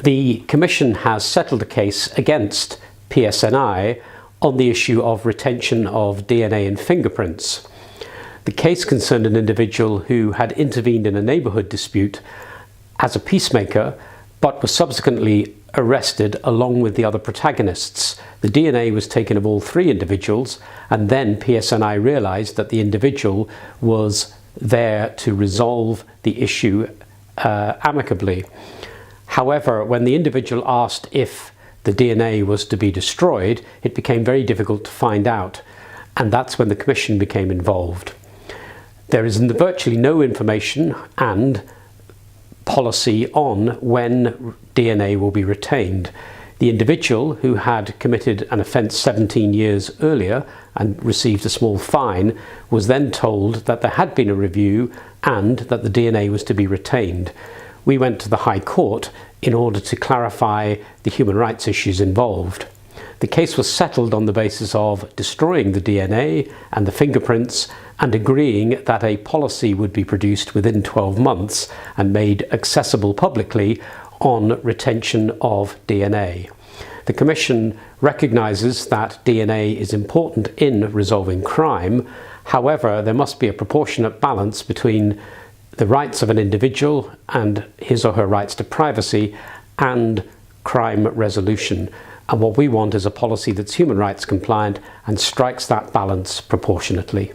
The Commission has settled a case against PSNI on the issue of retention of DNA and fingerprints. The case concerned an individual who had intervened in a neighbourhood dispute as a peacemaker, but was subsequently arrested along with the other protagonists. The DNA was taken of all three individuals, and then PSNI realised that the individual was there to resolve the issue amicably. However, when the individual asked if the DNA was to be destroyed, it became very difficult to find out, and that's when the Commission became involved. There is virtually no information and policy on when DNA will be retained. The individual, who had committed an offence 17 years earlier and received a small fine, was then told that there had been a review and that the DNA was to be retained. We went to the High Court in order to clarify the human rights issues involved. The case was settled on the basis of destroying the DNA and the fingerprints and agreeing that a policy would be produced within 12 months and made accessible publicly on retention of DNA. The Commission recognises that DNA is important in resolving crime. However, there must be a proportionate balance between the rights of an individual and his or her rights to privacy and crime resolution. And what we want is a policy that's human rights compliant and strikes that balance proportionately.